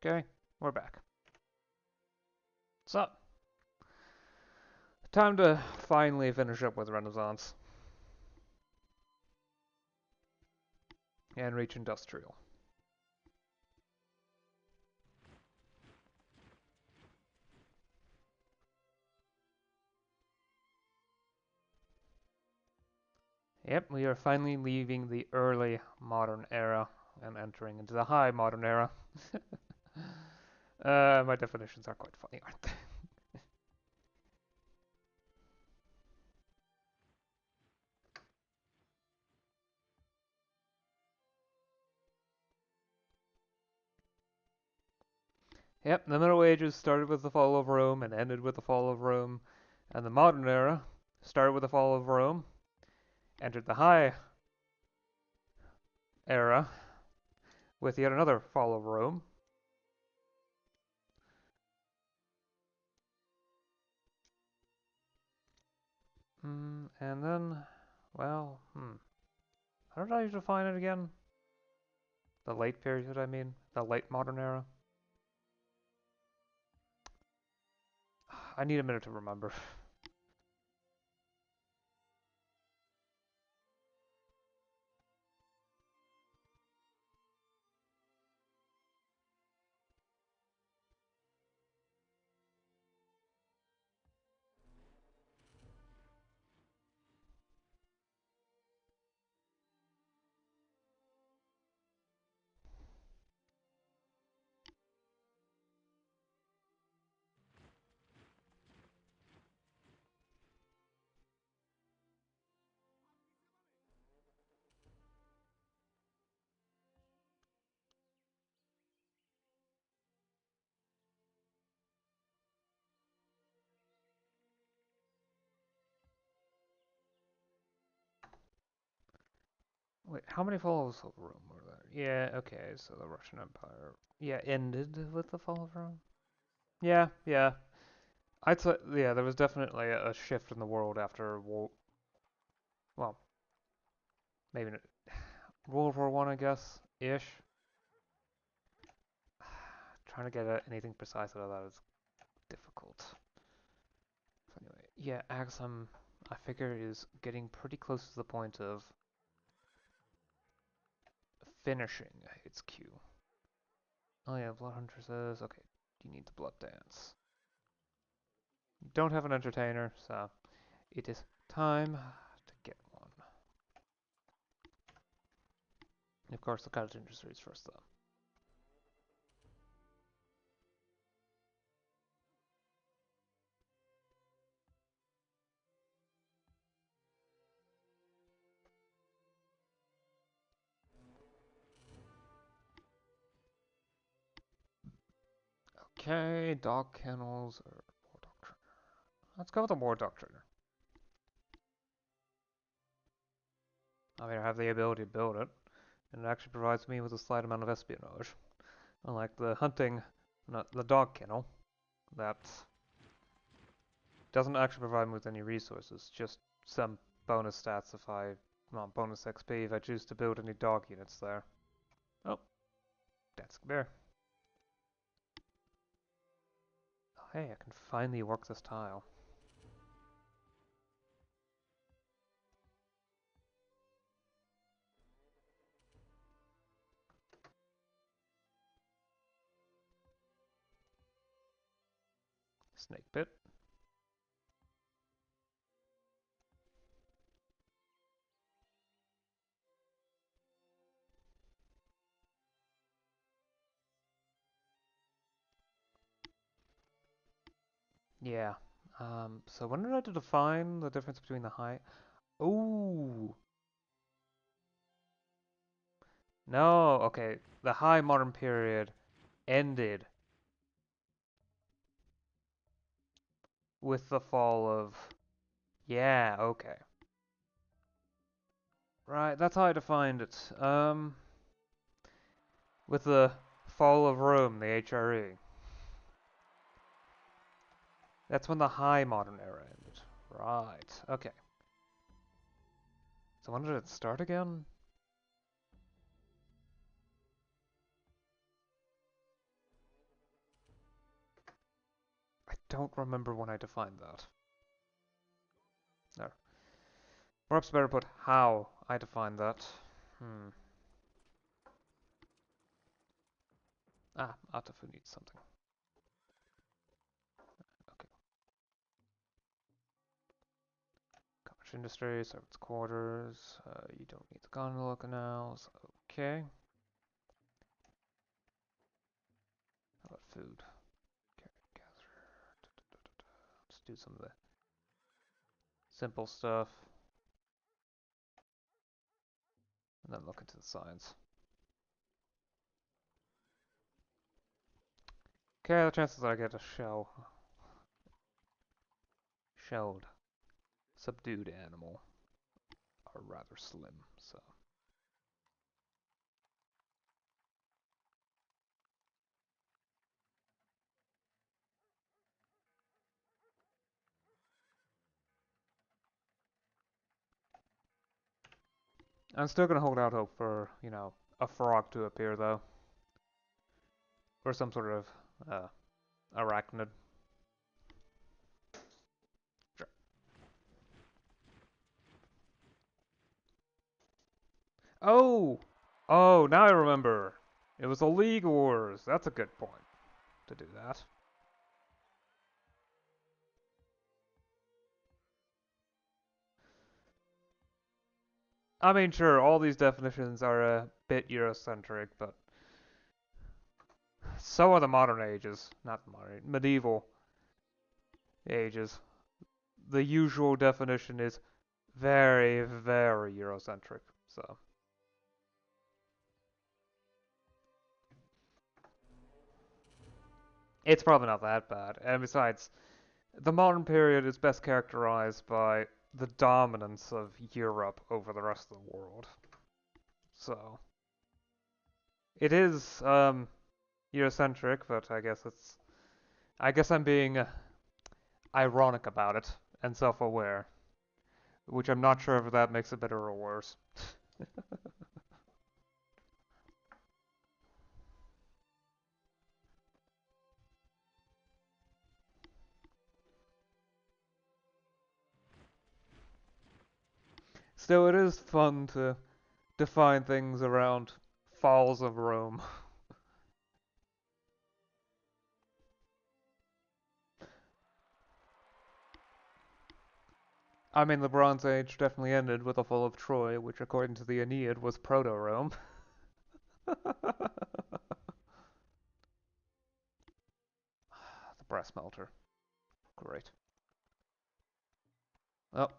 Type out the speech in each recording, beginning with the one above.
Okay, we're back. So, time to finally finish up with Renaissance and reach Industrial. Yep, we are finally leaving the early modern era and entering into the high modern era. My definitions are quite funny, aren't they? Yep, the Middle Ages started with the fall of Rome and ended with the fall of Rome, and the modern era started with the fall of Rome, entered the high era with yet another fall of Rome. And then, well, how did I define it again? The late period, I mean. The late modern era. I need a minute to remember. Wait, how many falls of Rome were there? Yeah, okay, so the Russian Empire, yeah, ended with the fall of Rome? Yeah, yeah. I'd say, yeah, there was definitely a shift in the world after, well, maybe World War One, I guess, ish. Trying to get anything precise out of that is difficult. So anyway, yeah, Axum, I figure is getting pretty close to the point of finishing its queue. Oh yeah, Blood Hunter says, okay, you need the Blood Dance. You don't have an entertainer, so it is time to get one. Of course, the cottage industry is first, though. Okay, dog kennels or war doctrine. Let's go with the war doctrine. I mean, I have the ability to build it, and it actually provides me with a slight amount of espionage. Unlike the hunting, not the dog kennel, that doesn't actually provide me with any resources, just some bonus stats if I, well, bonus XP if I choose to build any dog units there. Oh, that's bear. Oh, hey, I can finally work this tile. Snake pit. Yeah. So when did I define the difference between the high? Ooh. No, okay. The high modern period ended with the fall of... Yeah, okay. Right, that's how I defined it. With the fall of Rome, the HRE. That's when the high modern era ended. Right, okay. So when did it start again? don't remember when I defined that. No. Perhaps better put how I defined that. Hmm. Atafu needs something. Okay. Commerce industry, servants' quarters. You don't need the gondola canals. Okay. How about food? Gather. Let's do some of the simple stuff. And then look into the science. Okay, the chances that I get a shelled, subdued animal are rather slim, so. I'm still gonna hold out hope for, a frog to appear, though. Or some sort of, arachnid. Sure. Oh! Oh, now I remember. It was the League Wars. That's a good point to do that. I mean, sure, all these definitions are a bit Eurocentric, but so are the modern ages. Not modern, medieval ages. The usual definition is very, very Eurocentric, so. It's probably not that bad. And besides, the modern period is best characterized by the dominance of Europe over the rest of the world. So, it is Eurocentric, but I guess I'm being ironic about it and self-aware, which I'm not sure if that makes it better or worse. Still, it is fun to define things around falls of Rome. I mean, the Bronze Age definitely ended with the fall of Troy, which according to the Aeneid was Proto-Rome. The brass melter. Great. Oh,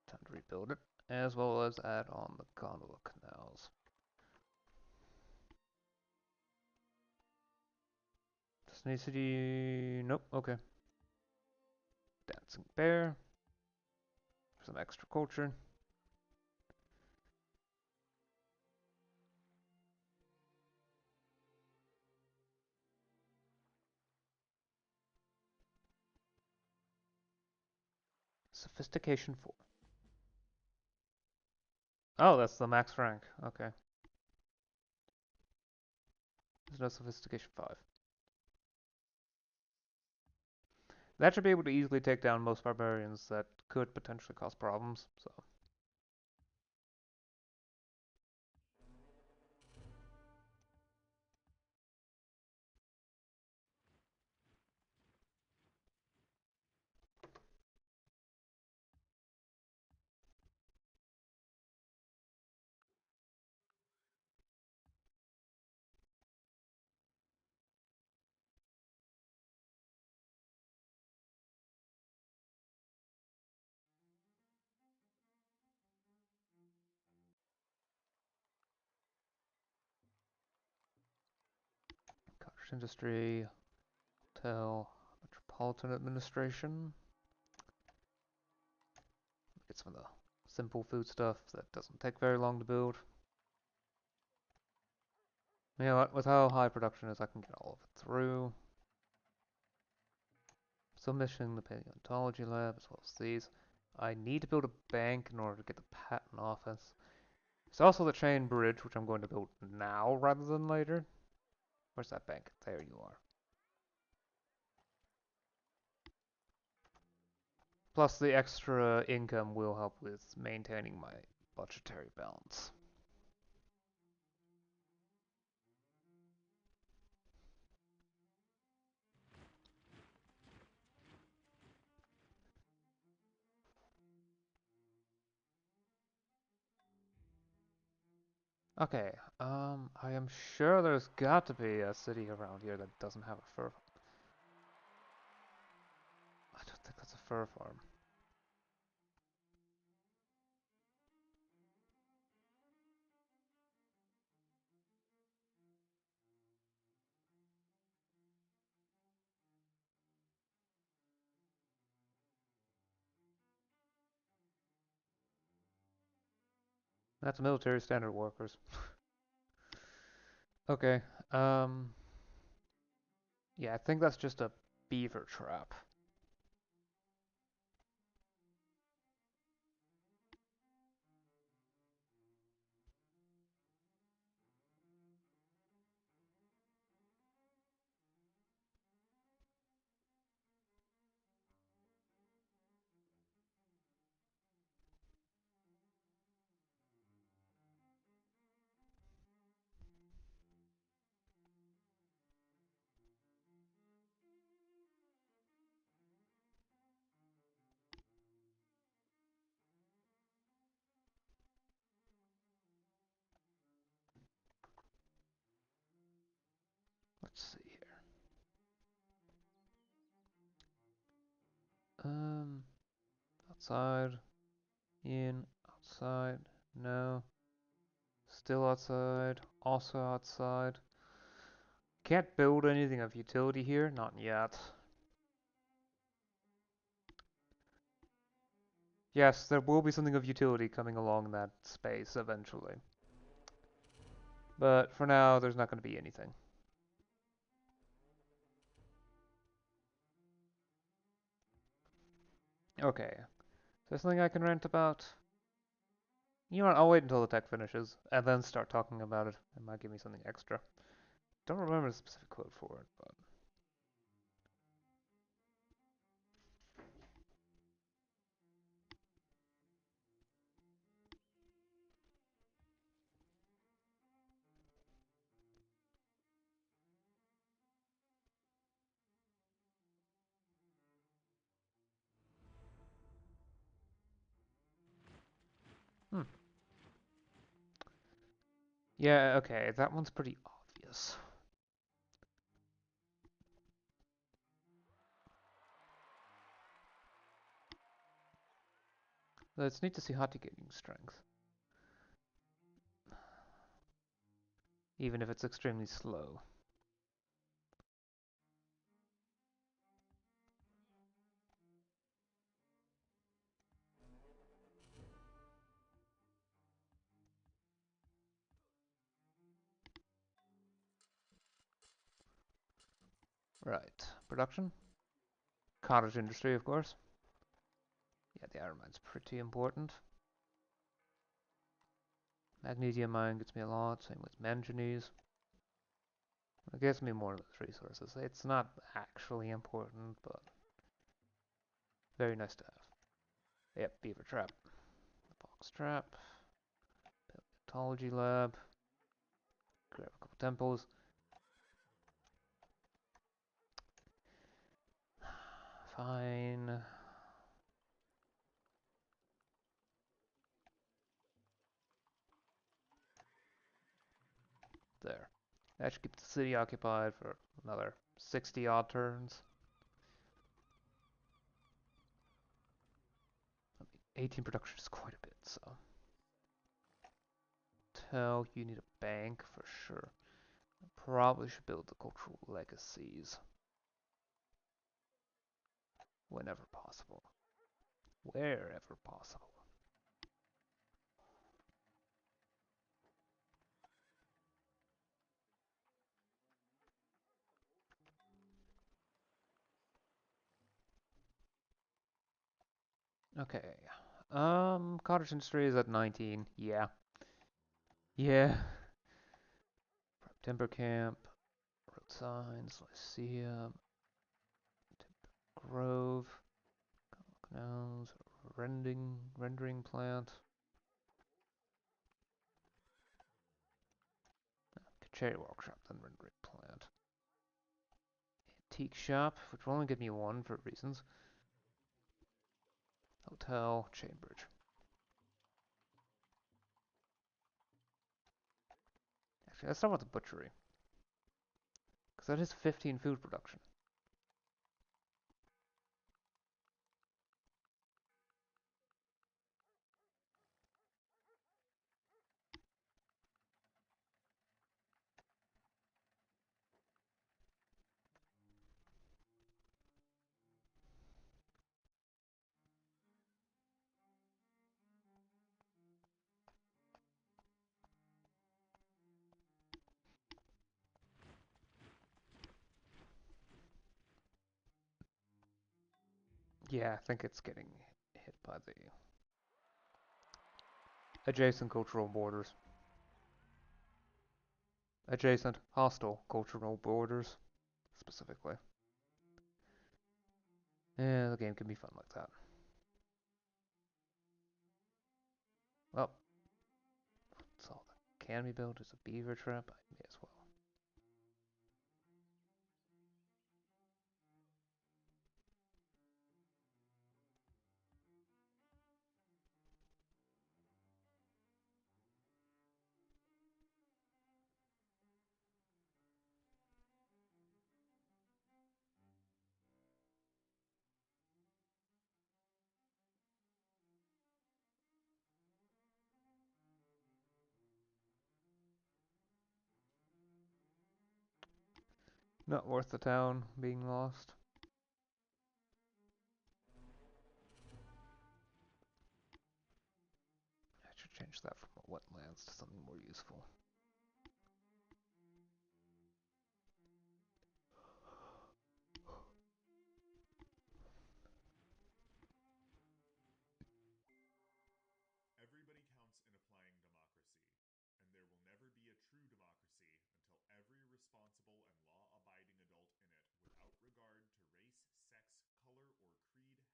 time to rebuild it, as well as add on the gondola canals. Disney City, nope, okay. Dancing Bear, some extra culture. Sophistication 4. Oh, that's the max rank, okay. There's no Sophistication 5. That should be able to easily take down most barbarians that could potentially cause problems, so. Cottage industry, hotel, metropolitan administration. Get some of the simple food stuff that doesn't take very long to build. You know what, with how high production is, I can get all of it through. Submission, the paleontology lab, as well as these. I need to build a bank in order to get the patent office. There's also the chain bridge, which I'm going to build now rather than later. Where's that bank? There you are. Plus, the extra income will help with maintaining my budgetary balance. Okay, I am sure there's got to be a city around here that doesn't have a fur. I don't think that's a fur farm. That's military standard workers. Okay, um, yeah, I think that's just a beaver trap. Let's see here. Outside, in, outside, no, still outside, also outside. Can't build anything of utility here, not yet. Yes, there will be something of utility coming along that space eventually. But for now, there's not going to be anything. Okay. Is there something I can rant about? You know what, I'll wait until the tech finishes, and then start talking about it. It might give me something extra. Don't remember the specific quote for it, but... Hmm. Yeah, okay, that one's pretty obvious. It's neat to see Hati gaining strength. Even if it's extremely slow. Right. Production? Cottage industry, of course. Yeah, the iron mine's pretty important. Magnesium mine gets me a lot, same with manganese. It gets me more of those resources. It's not actually important, but very nice to have. Yep, beaver trap. Box trap. Paleontology lab. Grab a couple temples. Fine. There. That should keep the city occupied for another 60 odd turns. 18 production is quite a bit, so. Tell you need a bank for sure. Probably should build the cultural legacies. Whenever possible. Wherever possible. Okay. Cottage industry is at 19. Yeah. Yeah. Timber Camp, road signs, Lyceum, Grove, canals, rendering plant, Cherry Workshop, then rendering plant. Antique shop, which will only give me one for reasons. Hotel, Chainbridge. Actually, let's start with the butchery. Because that is 15 food production. Yeah, I think it's getting hit by the adjacent cultural borders. Adjacent hostile cultural borders, specifically. Yeah, the game can be fun like that. Well, that's all that can be built is a beaver trap. I may as well. Not worth the town being lost. I should change that from wetlands to something more useful. Everybody counts in applying democracy, and there will never be a true democracy until every responsible and law-abiding adult in it, without regard to race,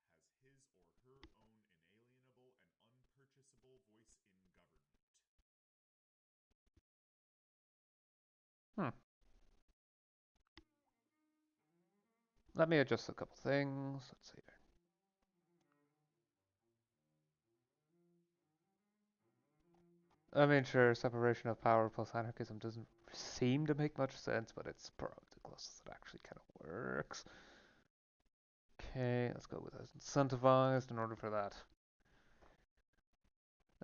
sex, color, or creed, has his or her own inalienable and unpurchasable voice in government. Hmm. Let me adjust a couple things. Let's see here. I mean, sure, separation of power plus anarchism doesn't seem to make much sense, but it's probably the closest that actually kind of works. Okay, let's go with as incentivized in order for that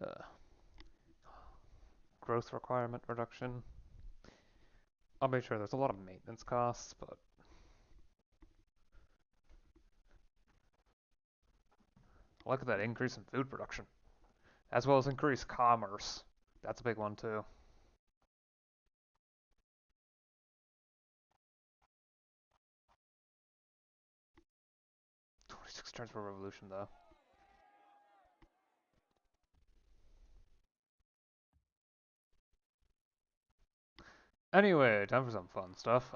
uh, growth requirement reduction. I'll make sure there's a lot of maintenance costs, but look at that increase in food production, as well as increased commerce. That's a big one too. 26 turns per revolution though. Anyway, time for some fun stuff.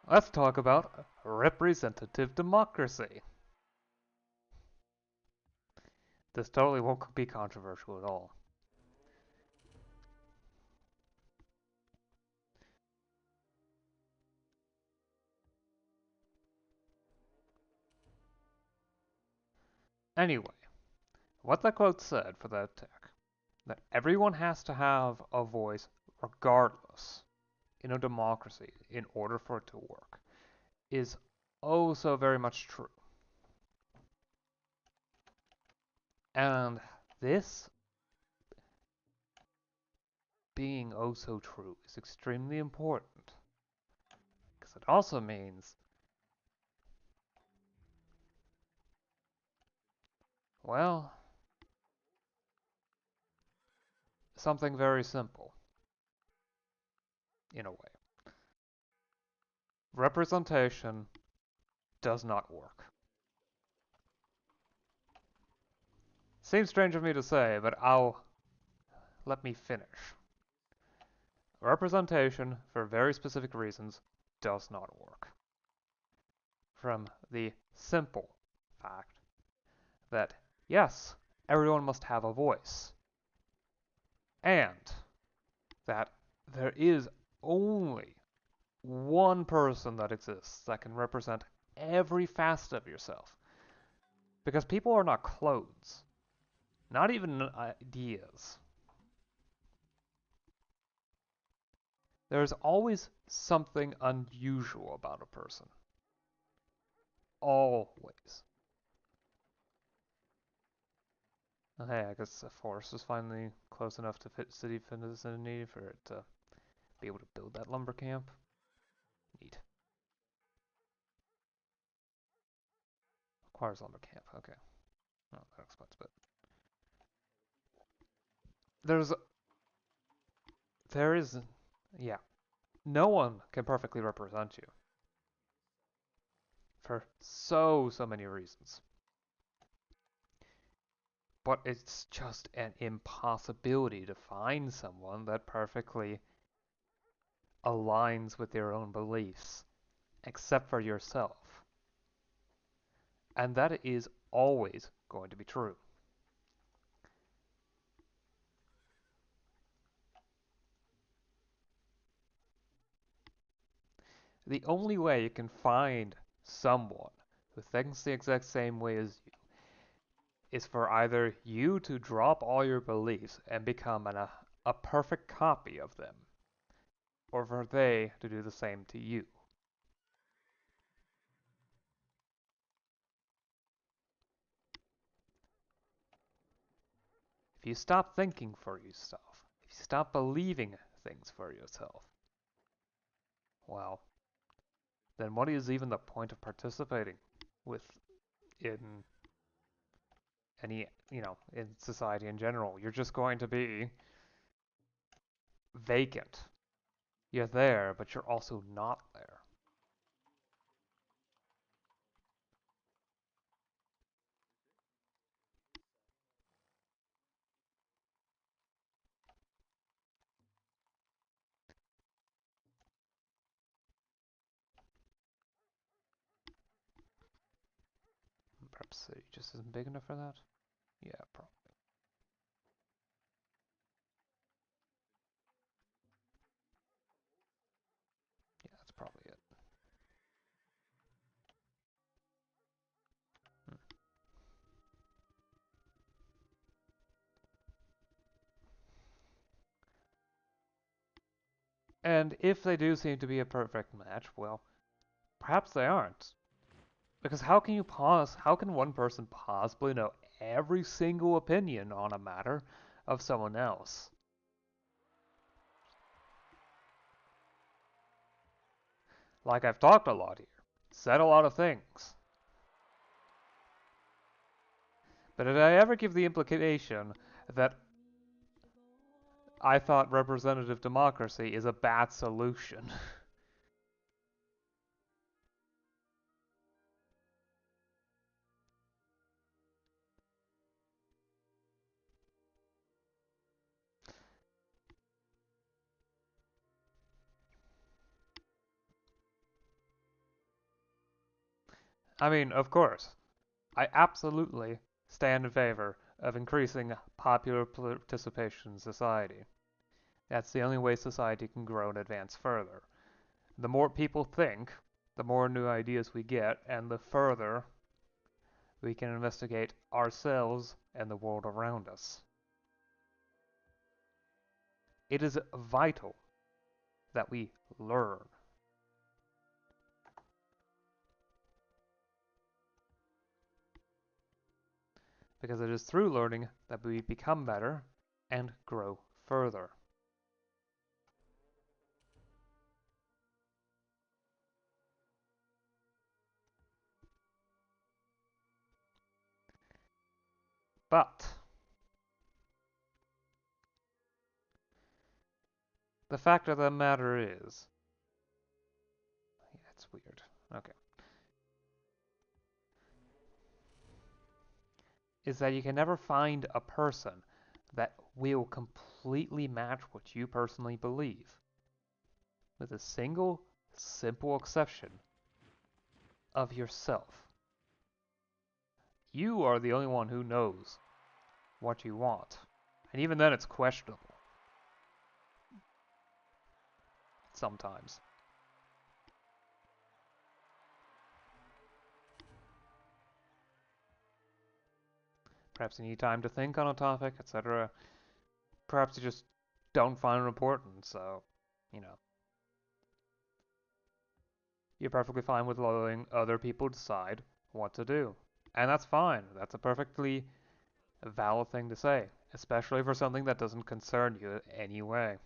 Let's talk about representative democracy. This totally won't be controversial at all. Anyway, what that quote said for that attack, that everyone has to have a voice regardless in a democracy in order for it to work, is oh so very much true. And this being oh so true is extremely important because it also means, well, something very simple in a way. Representation does not work. Seems strange of me to say, but I'll let me finish. Representation, for very specific reasons, does not work. From the simple fact that, yes, everyone must have a voice, and that there is only one person that exists that can represent every facet of yourself. Because people are not clothes, not even ideas. There's always something unusual about a person. Always. Hey, I guess a forest is finally close enough to fit city vicinity for it to be able to build that lumber camp. Neat. Requires lumber camp. Okay. Oh, that explains a bit. There's, there is, yeah. No one can perfectly represent you for so many reasons. But it's just an impossibility to find someone that perfectly aligns with your own beliefs, except for yourself. And that is always going to be true. The only way you can find someone who thinks the exact same way as you is for either you to drop all your beliefs and become a perfect copy of them, or for they to do the same to you. If you stop thinking for yourself, if you stop believing things for yourself, well, then what is even the point of participating with in any, in society in general? You're just going to be vacant. You're there, but you're also not there. Perhaps city just isn't big enough for that? Yeah, probably. Yeah, that's probably it. Hmm. And if they do seem to be a perfect match, well, perhaps they aren't. Because how can one person possibly know every single opinion on a matter of someone else? Like, I've talked a lot here, said a lot of things. But did I ever give the implication that I thought representative democracy is a bad solution? I mean, of course, I absolutely stand in favor of increasing popular participation in society. That's the only way society can grow and advance further. The more people think, the more new ideas we get, and the further we can investigate ourselves and the world around us. It is vital that we learn, because it is through learning that we become better and grow further. But the fact of the matter is, yeah, it's weird. Okay. Is that you can never find a person that will completely match what you personally believe, with a single, simple exception of yourself. You are the only one who knows what you want. And even then, it's questionable. Sometimes. Perhaps you need time to think on a topic, etc. Perhaps you just don't find it important, so, you know. You're perfectly fine with letting other people decide what to do. And that's fine. That's a perfectly valid thing to say, especially for something that doesn't concern you in any way.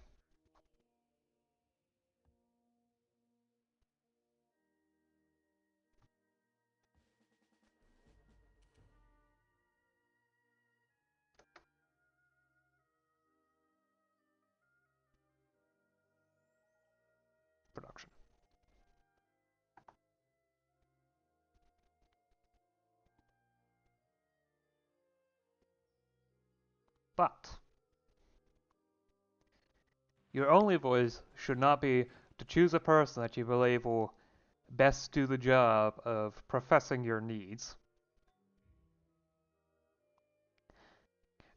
Production. But your only voice should not be to choose a person that you believe will best do the job of professing your needs,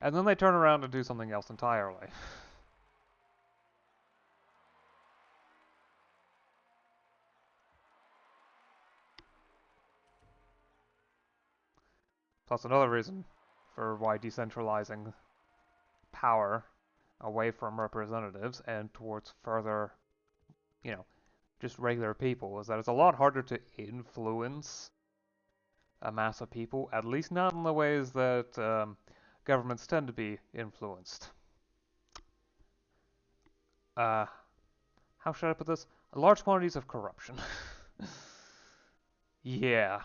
and then they turn around and do something else entirely. Plus, another reason for why decentralizing power away from representatives and towards further, you know, just regular people is that it's a lot harder to influence a mass of people, at least not in the ways that governments tend to be influenced. Uh, how should I put this? Large quantities of corruption. Yeah.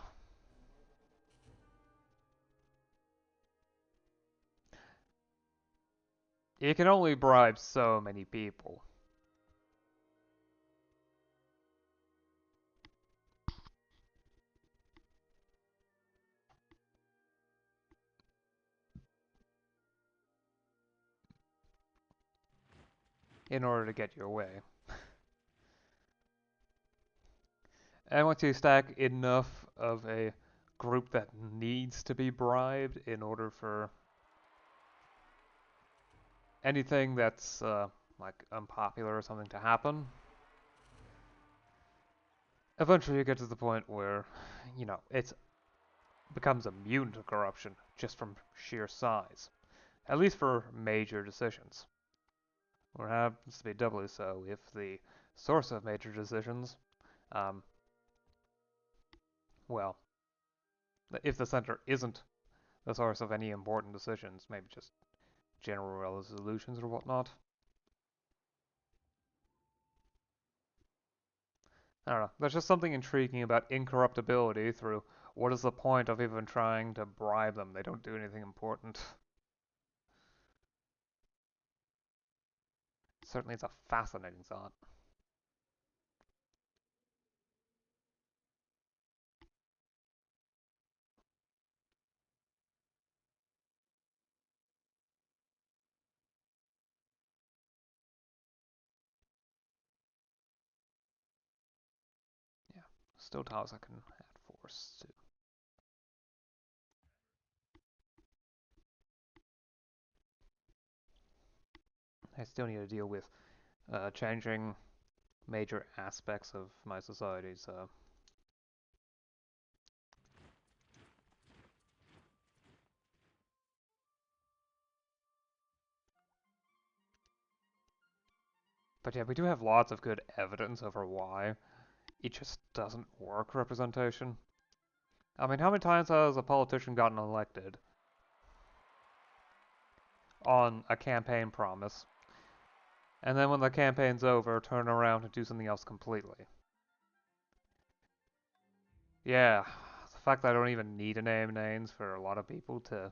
You can only bribe so many people in order to get your way. And once you stack enough of a group that needs to be bribed in order for anything that's like unpopular or something to happen, eventually you get to the point where, you know, it becomes immune to corruption just from sheer size, at least for major decisions. Or happens to be doubly so if the source of major decisions, um, well, if the center isn't the source of any important decisions, maybe just general resolutions or whatnot. I don't know. There's just something intriguing about incorruptibility through what is the point of even trying to bribe them? They don't do anything important. Certainly it's a fascinating thought. Yeah. Still tiles I can add force to. I still need to deal with changing major aspects of my society, so. But yeah, we do have lots of good evidence over why it just doesn't work representation. I mean, how many times has a politician gotten elected on a campaign promise, and then when the campaign's over, turn around and do something else completely? Yeah, the fact that I don't even need to name names for a lot of people to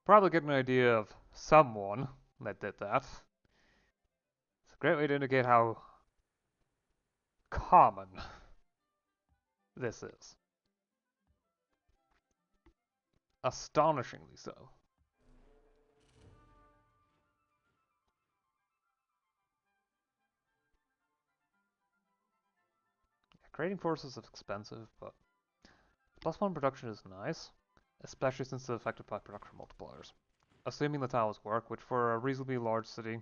probably get an idea of someone that did that. It's a great way to indicate how common this is. Astonishingly so. Creating forces is expensive, but +1 production is nice, especially since it's affected by production multipliers. Assuming the tiles work, which for a reasonably large city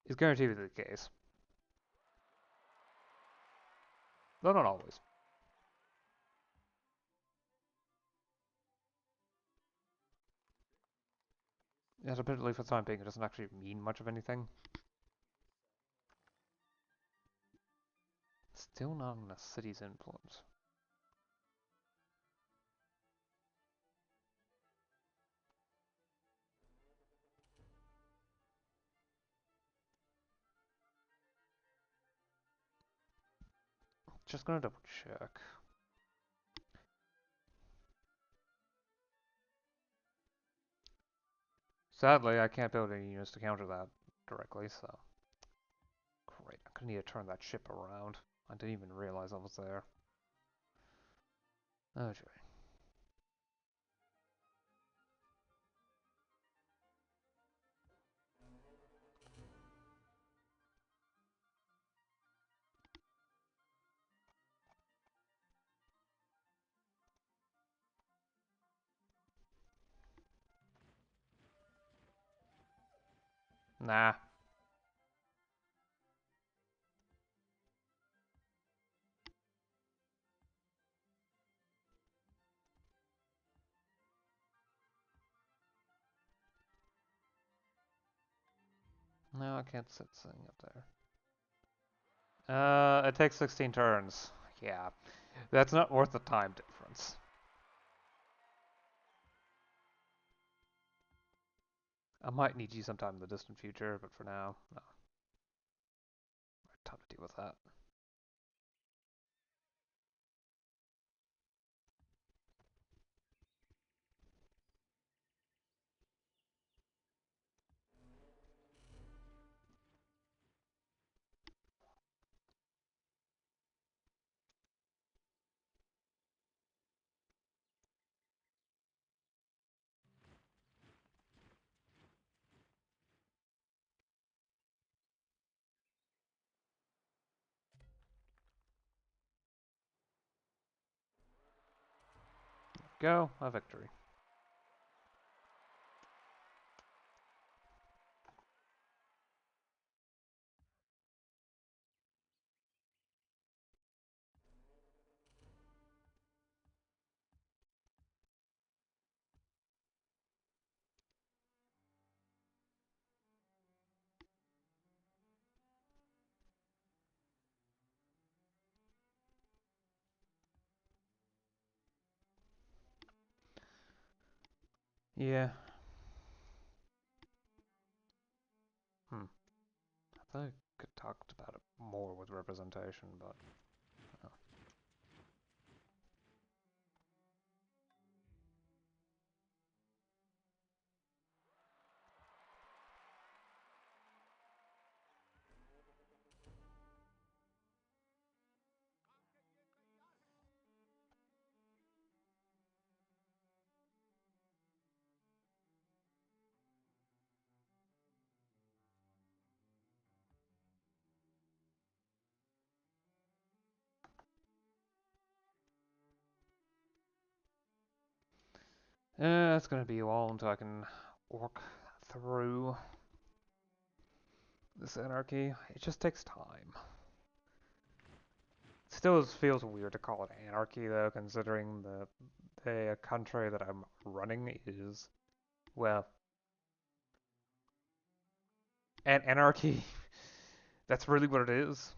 is guaranteed to be the case. Though not always. Yet admittedly for the time being it doesn't actually mean much of anything. Still not in a city's influence. Just gonna double check. Sadly, I can't build any units to counter that directly, so... Great, I'm gonna need to turn that ship around. I didn't even realize I was there. Oh joy. Nah. No, I can't sit sitting up there. It takes 16 turns. Yeah. That's not worth the time difference. I might need you sometime in the distant future, but for now, no. Time to deal with that. Go, a victory. Yeah. Hmm. I thought I could talk about it more with representation, but... Oh. It's gonna be a while until I can work through this anarchy. It just takes time. It still feels weird to call it anarchy, though, considering the country that I'm running is, well, an anarchy. That's really what it is.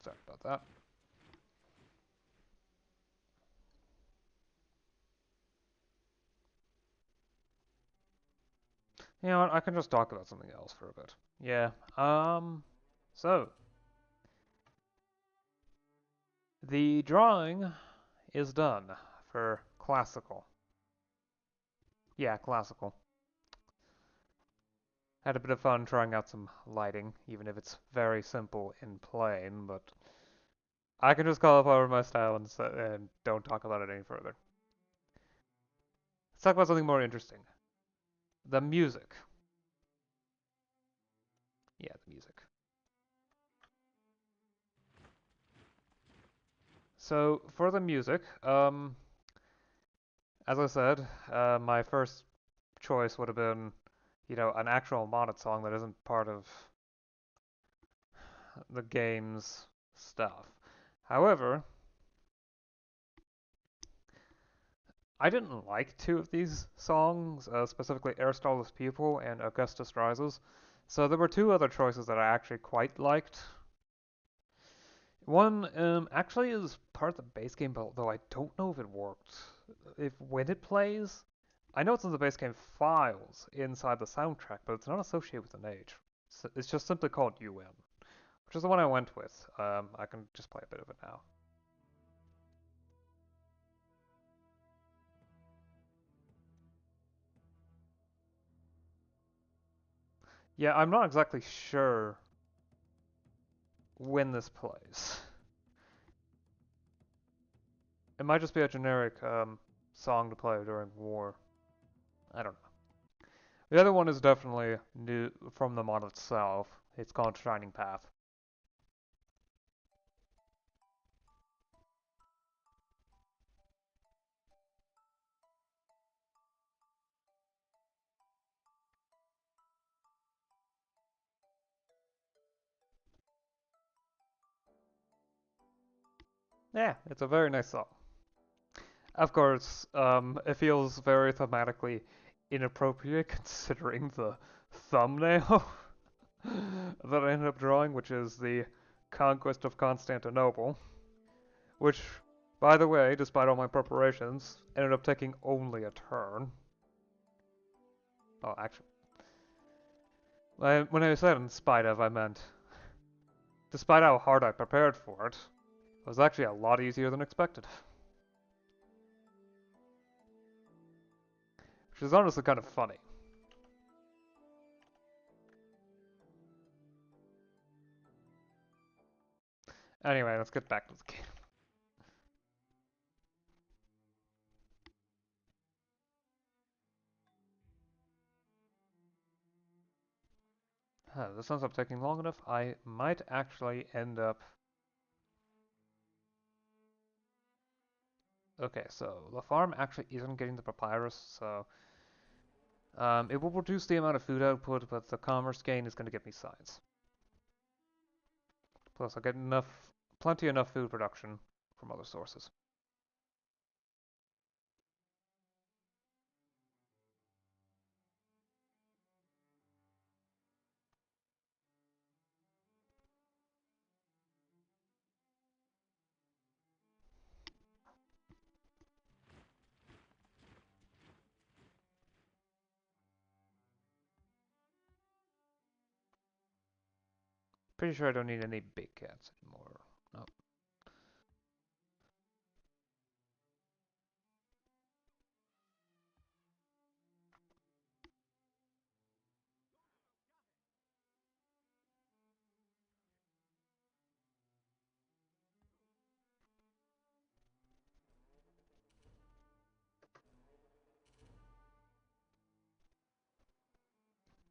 Sorry about that. You know what? I can just talk about something else for a bit. Yeah. So The drawing is done for classical. Yeah, classical. Had a bit of fun trying out some lighting, even if it's very simple in plain, but I can just call it over my style and don't talk about it any further. Let's talk about something more interesting. The music. Yeah, the music. So for the music, as I said, my first choice would have been, an actual modded song that isn't part of the game's stuff. However, I didn't like two of these songs, specifically Aristotle's Pupil and Augustus Rises. So there were two other choices that I actually quite liked. One actually is part of the base game, but though I don't know if it worked. If when it plays, I know it's in the base game files inside the soundtrack, but it's not associated with an age. It's just simply called UN, which is the one I went with. I can just play a bit of it now. Yeah, I'm not exactly sure when this plays. It might just be a generic song to play during war. I don't know. The other one is definitely new from the mod itself. It's called Shining Path. Yeah, it's a very nice song. Of course, it feels very thematically inappropriate considering the thumbnail that I ended up drawing, which is the conquest of Constantinople, which, by the way, despite all my preparations, ended up taking only a turn. Oh, actually, when I said in spite of, I meant despite how hard I prepared for it, it was actually a lot easier than expected, which is honestly kind of funny. Anyway, let's get back to the game. This ends up taking long enough. I might actually end up. Okay, so the farm actually isn't getting the papyrus, so it will reduce the amount of food output, but the commerce gain is going to get me science. Plus, I'll get plenty enough food production from other sources. Pretty sure I don't need any big cats anymore. No.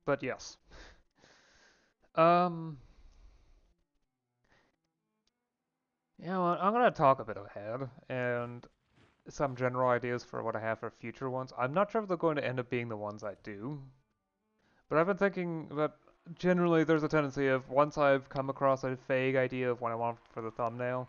But yes. Um, you know what? I'm gonna talk a bit ahead and some general ideas for what I have for future ones. I'm not sure if they're going to end up being the ones I do, but I've been thinking that generally there's a tendency of once I've come across a vague idea of what I want for the thumbnail,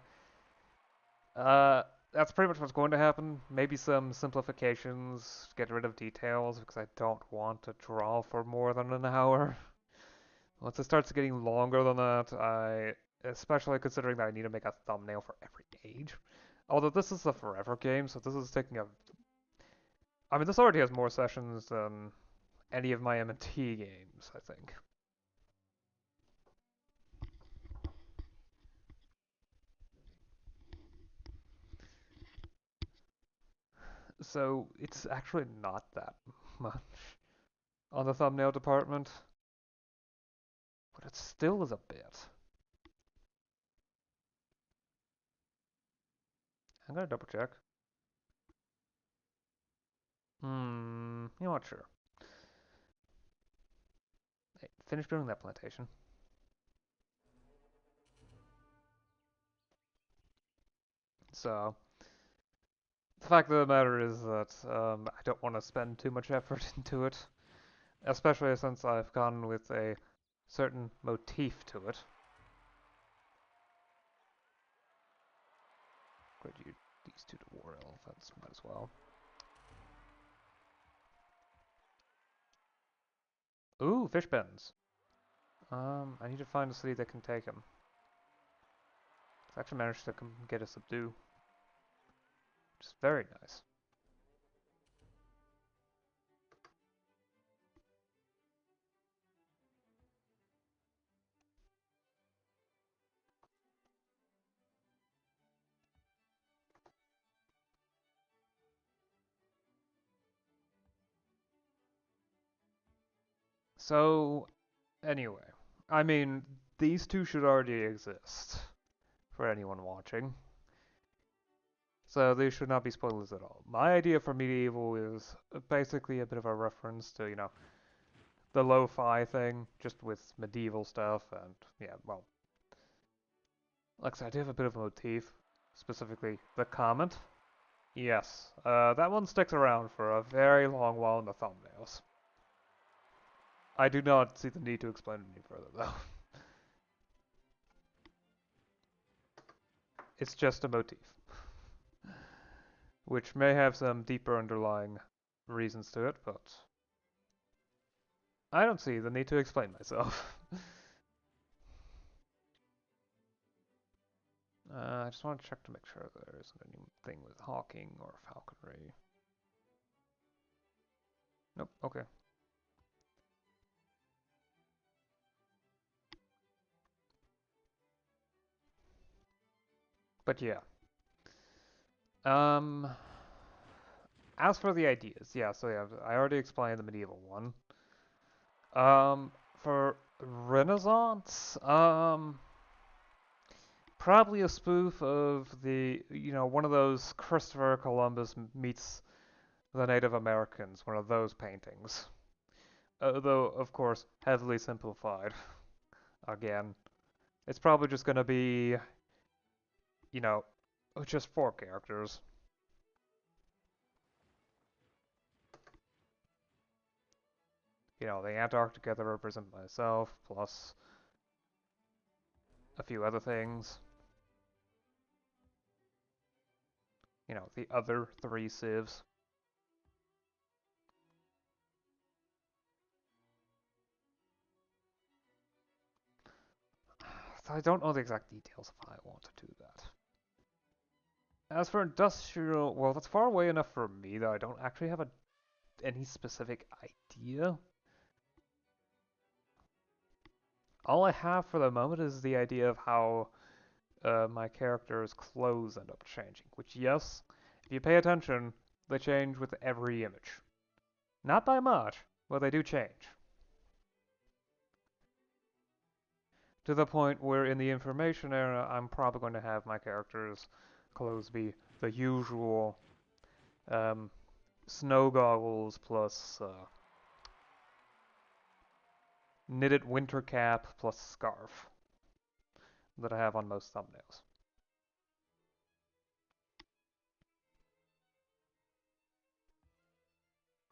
uh, that's pretty much what's going to happen. Maybe some simplifications, get rid of details because I don't want to draw for more than an hour. Once it starts getting longer than that, especially considering that I need to make a thumbnail for every page. Although this is a forever game, so this is taking a. I mean, this already has more sessions than any of my M&T games, I think. So it's actually not that much on the thumbnail department, but it still is a bit. I'm gonna double check. You know what? Sure. Hey, finish building that plantation. So the fact of the matter is that I don't want to spend too much effort into it, especially since I've gone with a certain motif to it. Upgrade you these two to war elephants, might as well. Ooh, fish bends. I need to find a city that can take him. I've actually managed to get a subdue, which is very nice. So, anyway, I mean, these two should already exist for anyone watching. So these should not be spoilers at all. My idea for medieval is basically a bit of a reference to, the lo-fi thing, just with medieval stuff, and yeah, well, like I said, I do have a bit of a motif, specifically the comment. Yes, that one sticks around for a very long while in the thumbnails. I do not see the need to explain it any further, though. It's just a motif, which may have some deeper underlying reasons to it, but I don't see the need to explain myself. I just want to check to make sure there isn't anything with hawking or falconry. Nope, okay. But yeah. Um, as for the ideas, yeah, so yeah, I already explained the medieval one. For Renaissance, probably a spoof of one of those Christopher Columbus meets the Native Americans, one of those paintings. Though, of course, heavily simplified. Again, it's probably just gonna be, you know, just four characters. The Antarctica that represent myself, plus a few other things. The other three civs. So I don't know the exact details of how I want to do that. As for industrial, well, that's far away enough for me that I don't actually have any specific idea. All I have for the moment is the idea of how my character's clothes end up changing. Which, yes, if you pay attention, they change with every image. Not by much, but they do change. To the point where in the information era, I'm probably going to have my character's clothes be the usual um, snow goggles plus knitted winter cap plus scarf that I have on most thumbnails.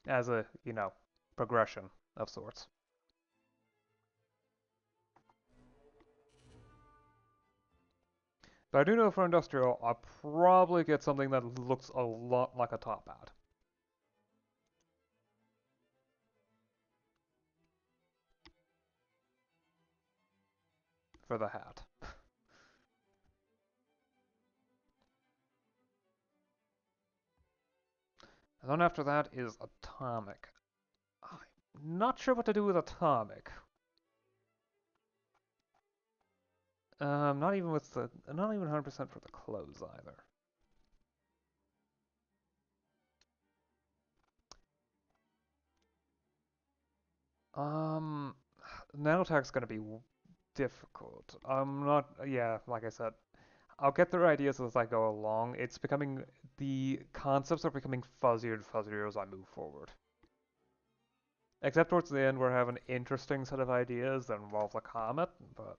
As a, progression of sorts. But I do know for industrial, I'll probably get something that looks a lot like a top hat for the hat. And then after that is atomic. I'm not sure what to do with atomic. Not even 100% for the clothes either. Um, nanotech's gonna be difficult. I'm not. Yeah, like I said, I'll get their ideas as I go along. It's becoming the concepts are becoming fuzzier and fuzzier as I move forward. Except towards the end, where I have an interesting set of ideas that involve a comet. But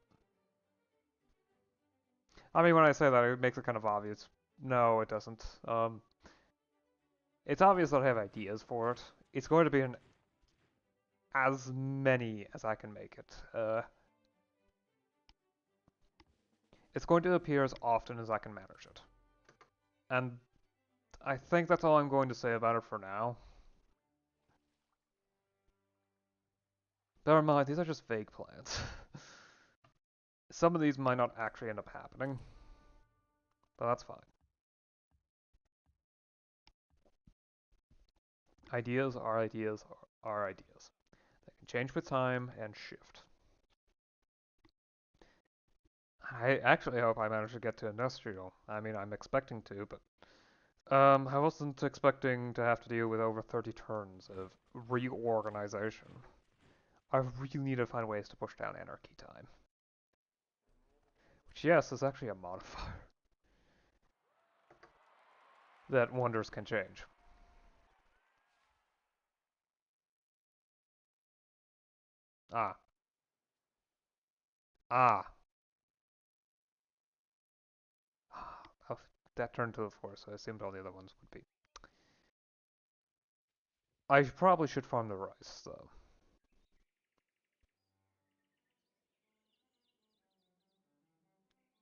I mean, when I say that, it makes it kind of obvious. No, it doesn't. It's obvious that I have ideas for it. It's going to be an as many as I can make it. It's going to appear as often as I can manage it. And I think that's all I'm going to say about it for now. Bear in mind, these are just vague plans. Some of these might not actually end up happening, but that's fine. Ideas are ideas are ideas. They can change with time and shift. I actually hope I manage to get to industrial. I mean, I'm expecting to, but I wasn't expecting to have to deal with over 30 turns of reorganization. I really need to find ways to push down anarchy time. Which, yes, is actually a modifier that wonders can change. Ah. Ah. Oh, that turned to a 4, so I assumed all the other ones would be. I probably should farm the rice, though.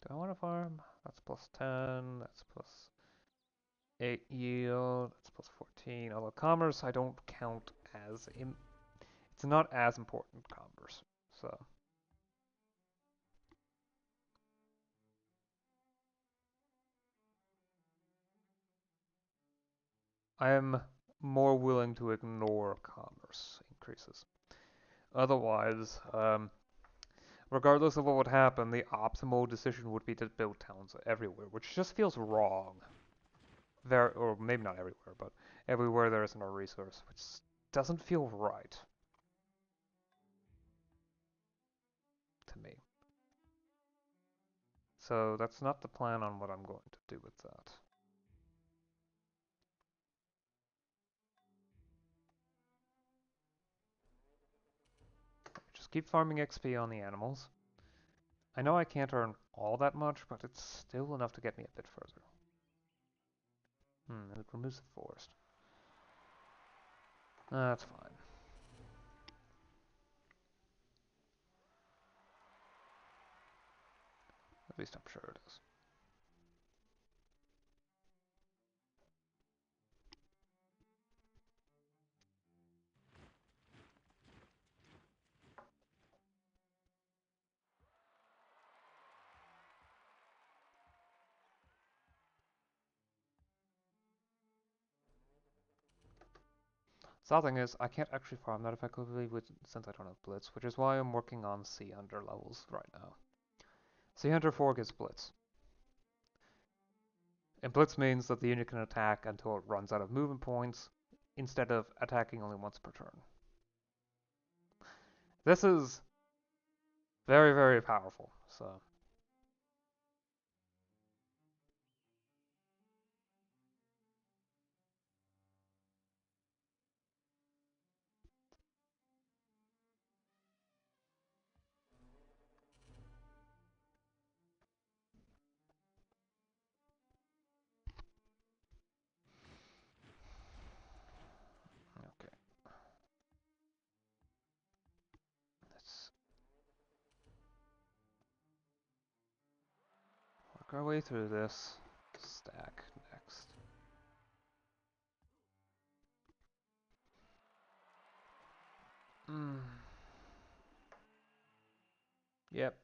Do I want to farm? That's plus 10, that's plus 8 yield, that's plus 14. Although commerce I don't count as it's not as important commerce. So I am more willing to ignore commerce increases. Otherwise, regardless of what would happen, the optimal decision would be to build towns everywhere, which just feels wrong. There, or maybe not everywhere, but everywhere there isn't a resource, which doesn't feel right to me. So that's not the plan on what I'm going to do with that. Just keep farming XP on the animals. I know I can't earn all that much, but it's still enough to get me a bit further. It removes the forest. That's fine. At least I'm sure it is. The other thing is, I can't actually farm that effectively since I don't have Blitz, which is why I'm working on Sea Hunter levels right now. Sea Hunter 4 gives Blitz. And Blitz means that the unit can attack until it runs out of movement points, instead of attacking only once per turn. This is very, very powerful, so... Okay. Let's work our way through this. Stack next. Hmm. Yep.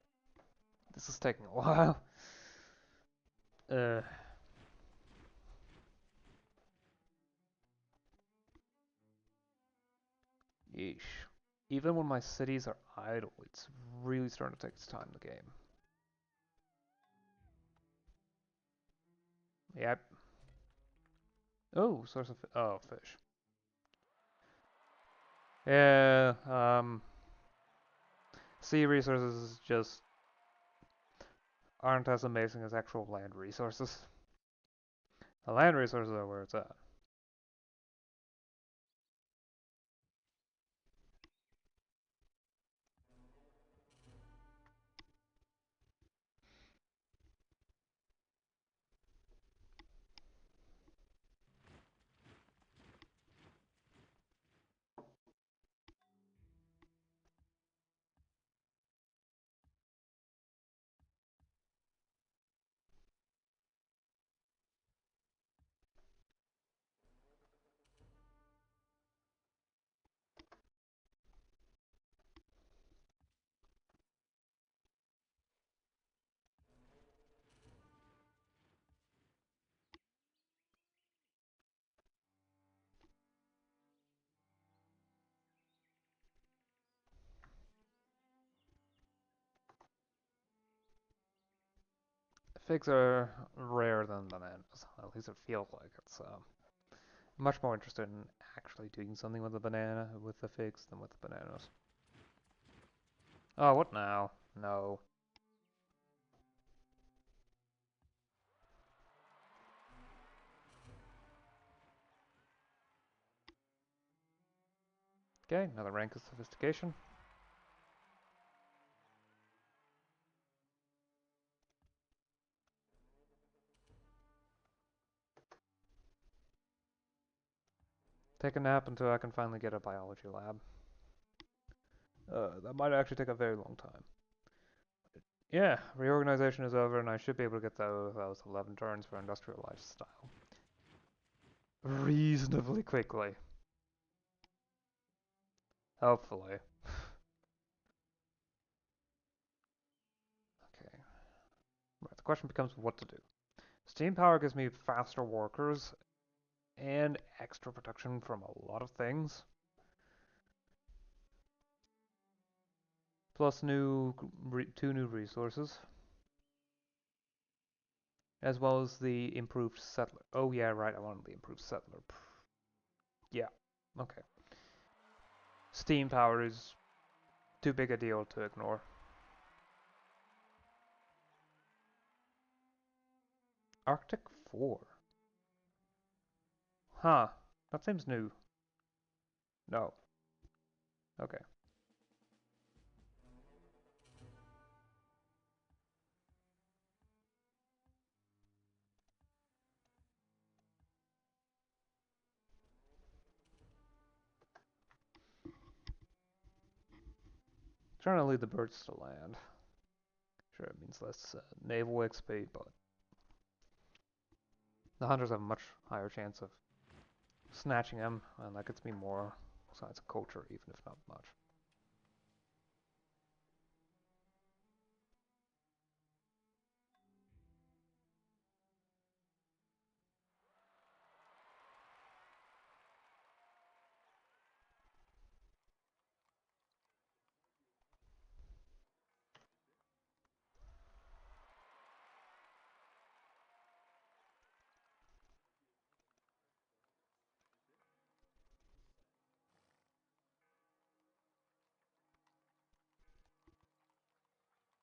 This is taking a while. Uh. Yeesh. Even when my cities are idle, it's really starting to take its time in the game. Yep. Oh, source of oh fish. Yeah, sea resources just aren't as amazing as actual land resources. The land resources are where it's at. Figs are rarer than bananas. At least it feels like it's much more interested in actually doing something with the banana, with the figs, than with the bananas. Oh, what now? No. Okay, another rank of sophistication. Take a nap until I can finally get a biology lab. That might actually take a very long time. Yeah, reorganization is over and I should be able to get those 11 turns for industrial lifestyle reasonably quickly. Hopefully. Okay. Right, the question becomes what to do. Steam power gives me faster workers and extra protection from a lot of things. Plus two new resources. As well as the improved settler. Oh yeah, right, I wanted the improved settler. Yeah, okay. Steam power is too big a deal to ignore. Arctic 4. Huh, that seems new. No. Okay. Trying to lead the birds to land. Sure, it means less naval XP, but the hunters have a much higher chance of snatching them, and that gets me more science and culture, even if not much.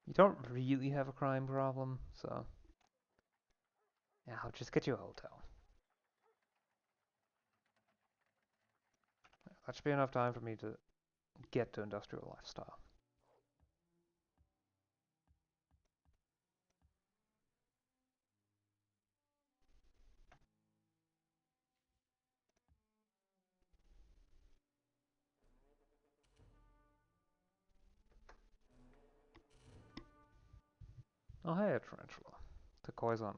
You don't really have a crime problem, so yeah, I'll just get you a hotel. That should be enough time for me to get to industrial lifestyle. Oh hey, a tarantula. Turquoise on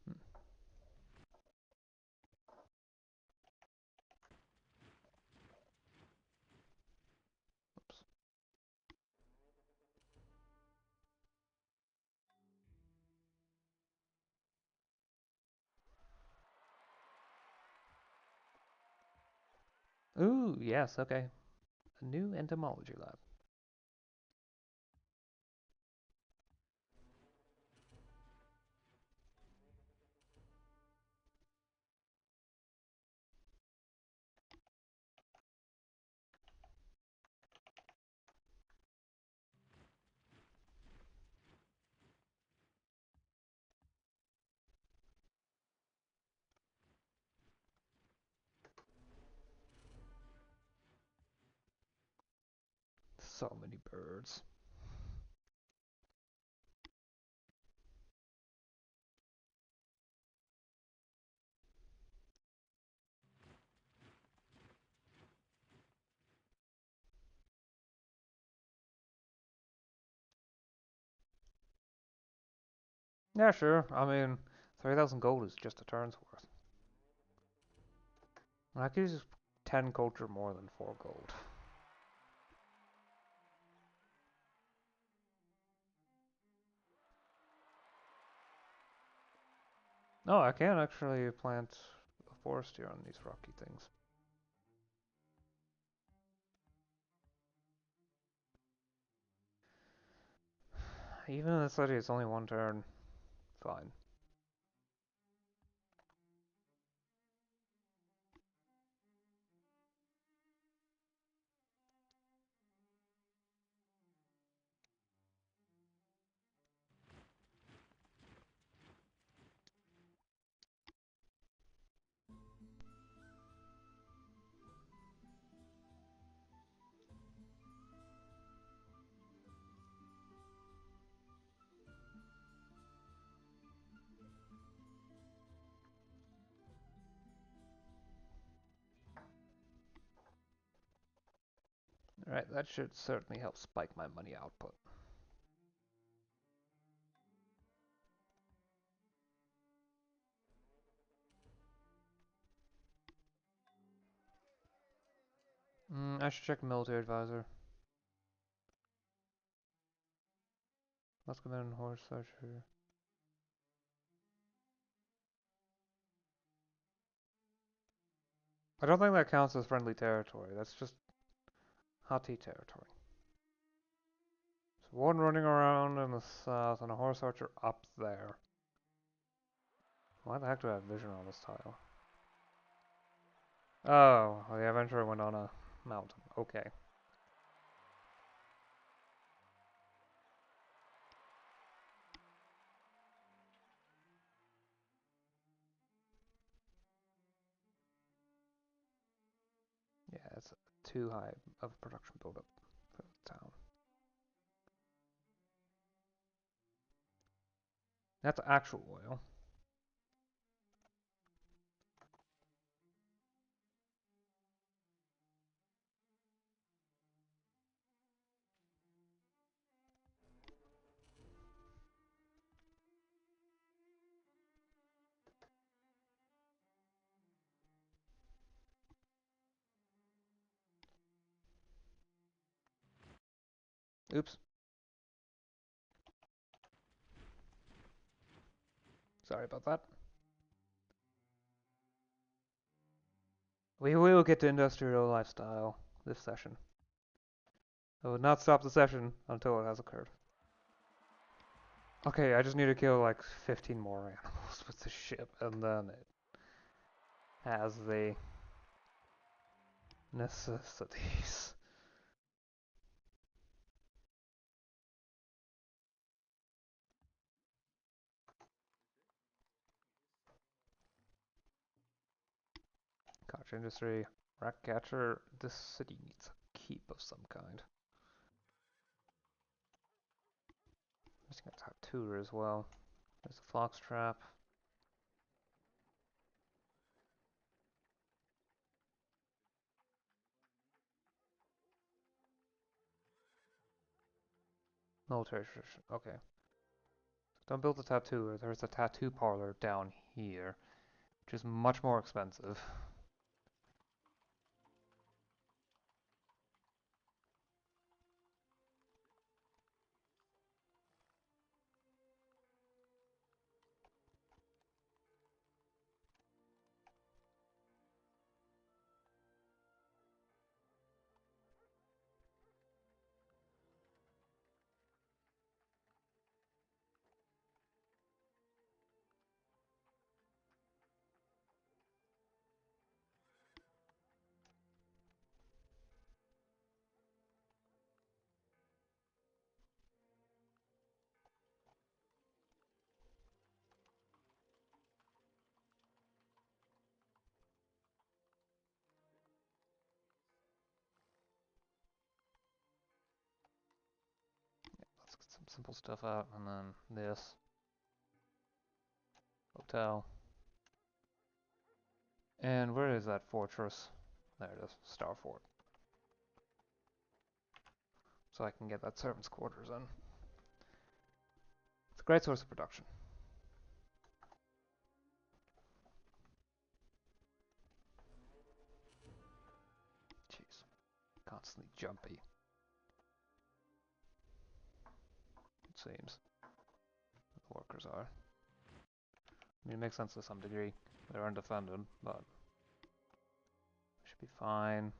hmm. Oops. Ooh, yes, okay. A new entomology lab. So many birds. Yeah, sure. I mean, 3,000 gold is just a turn's worth. I could use 10 culture more than 4 gold. No, I can actually plant a forest here on these rocky things. Even in the city, it's only one turn. Fine. Alright, that should certainly help spike my money output. I should check military advisor. Let's go in horse archer. I don't think that counts as friendly territory. That's just Hati territory. So one running around in the south and a horse archer up there. Why the heck do I have vision on this tile? Oh, the adventurer went on a mountain. Okay. Yeah, it's too high of a production buildup for the town. That's actual oil. Oops. Sorry about that. We will get to industrial lifestyle this session. I will not stop the session until it has occurred. Okay, I just need to kill like 15 more animals with the ship, and then it has the necessities. Catch industry, rat catcher. This city needs a keep of some kind. I'm just gonna tap tutor as well. There's a fox trap. Military tradition. Okay. Don't build a tattoo. There's a tattoo parlor down here, which is much more expensive. simple stuff out, and then this. Hotel. And where is that fortress? There it is, Star Fort. So I can get that servants' quarters in. It's a great source of production. Jeez, constantly jumpy. It seems the workers are. I mean, it makes sense to some degree. They're undefended, but should be fine.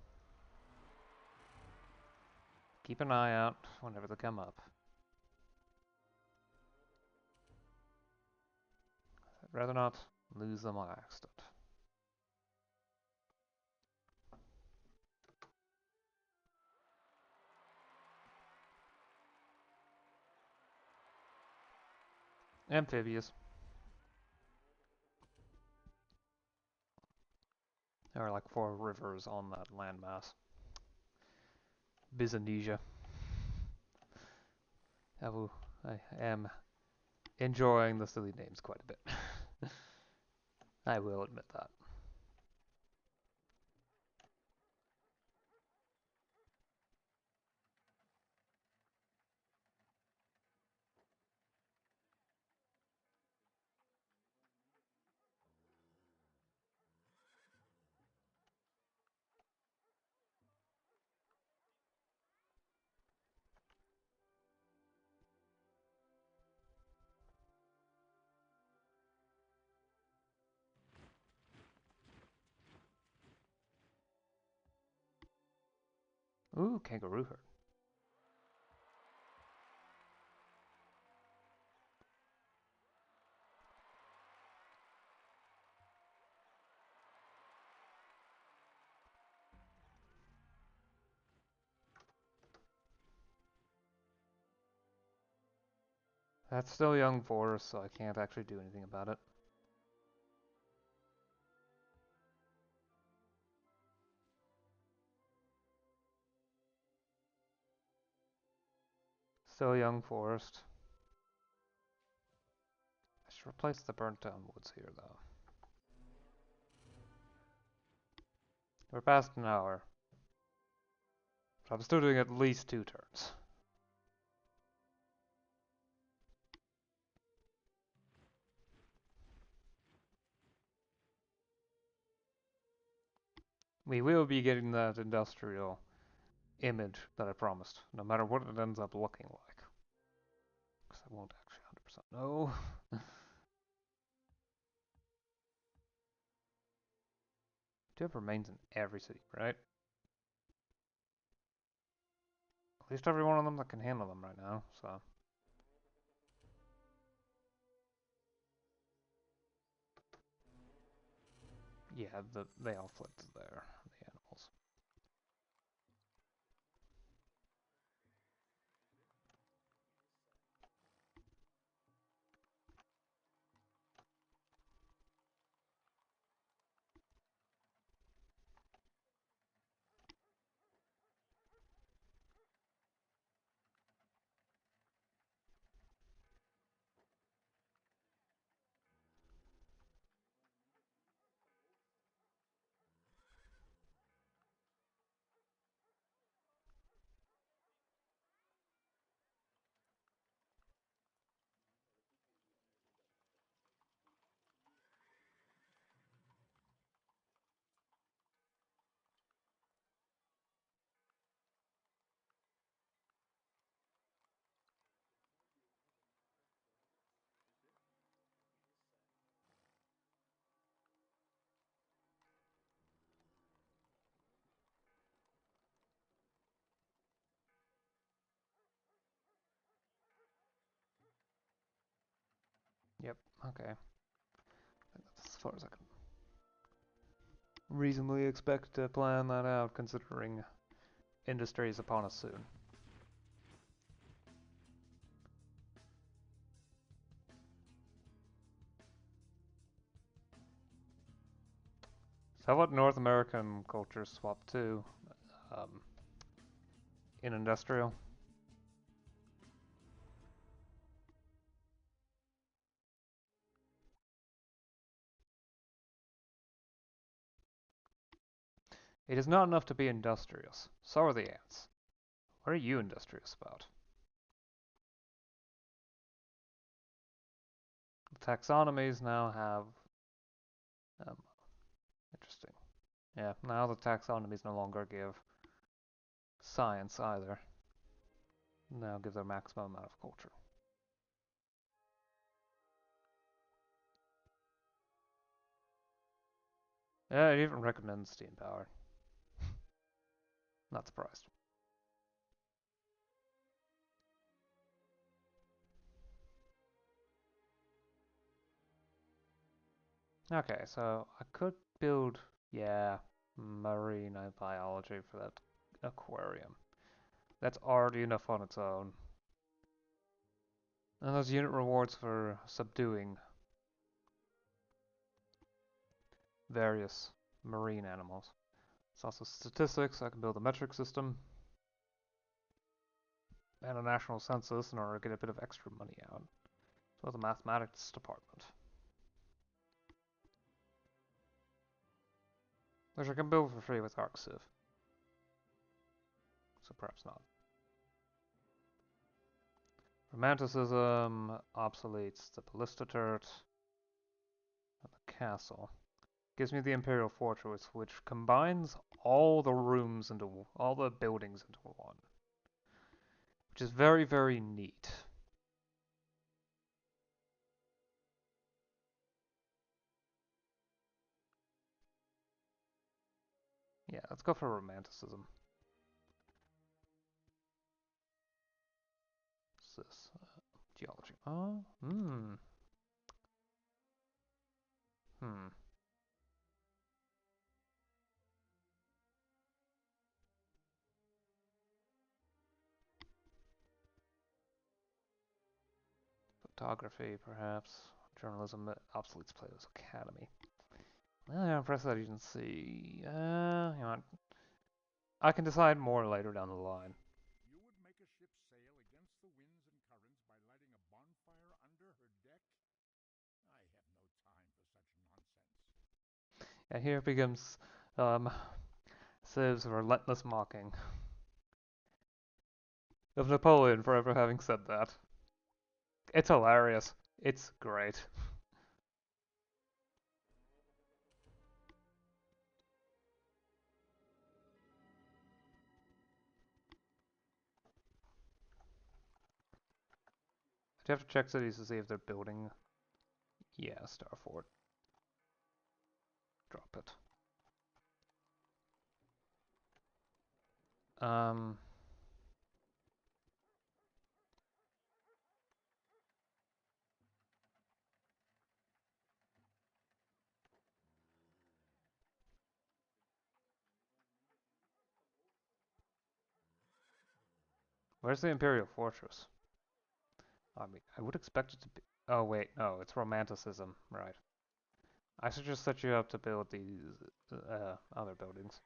Keep an eye out whenever they come up. I'd rather not lose them on accident. Amphibious. There are like 4 rivers on that landmass. Byzantium. I am enjoying the silly names quite a bit. I will admit that. Ooh, kangaroo herd. That's still young forest, so I can't actually do anything about it. Still young forest. I should replace the burnt down woods here, though. We're past an hour. So I'm still doing at least 2 turns. We will be getting that industrial image that I promised, no matter what it ends up looking like. Because I won't actually 100% know. Do have remains in every city, right? At least every one of them that can handle them right now, so. Yeah, they all fled to there, the animals. Yep, okay. That's as far as I can reasonably expect to plan that out, considering industry is upon us soon. So how about North American culture swap too? Um, in industrial? It is not enough to be industrious. So are the ants. What are you industrious about? The taxonomies now have... Um, interesting. Yeah, now the taxonomies no longer give science either. Now give their maximum amount of culture. Yeah, it even recommends steam power. Not surprised. Okay, so I could build, yeah, marine biology for that aquarium. That's already enough on its own. And there's unit rewards for subduing various marine animals. It's also statistics. I can build a metric system and a national census in order to get a bit of extra money out. So the mathematics department. Which I can build for free with ArcSiv. So perhaps not. Romanticism obsoletes the ballista turret and the castle. Gives me the Imperial Fortress, which combines all the rooms into all the buildings into one. Which is very, very neat. Yeah, let's go for Romanticism. What's this? Geology. Oh, Hmm. Photography, perhaps. Journalism that obsoletes Plato's Academy. Well, yeah, press that agency. You know, I can decide more later down the line. You would make a ship sail against the winds and currents by lighting a bonfire under her deck? I have no time for such nonsense. And here begins Civ's relentless mocking of Napoleon for ever having said that. It's hilarious. It's great. Do you have to check cities to see if they're building? Yeah, Starfort. Drop it. Um, where's the Imperial Fortress? I mean, I would expect it to be. Oh wait, no, it's Romanticism, right? I should just set you up to build these other buildings.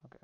Okay.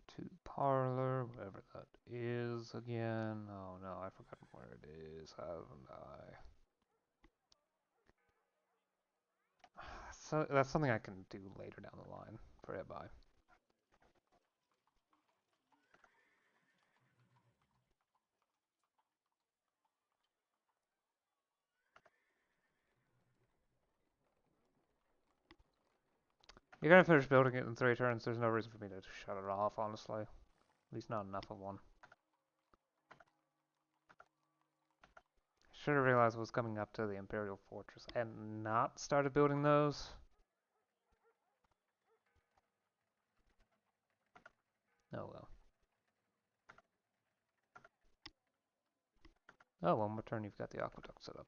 Tattoo parlor, whatever that is again. Oh no, I forgot where it is, haven't I? So that's something I can do later down the line for buy. You're gonna finish building it in 3 turns. There's no reason for me to shut it off, honestly. At least not enough of one. Should have realized I was coming up to the Imperial Fortress and not started building those. Oh well. Oh, one more turn, you've got the aqueduct set up.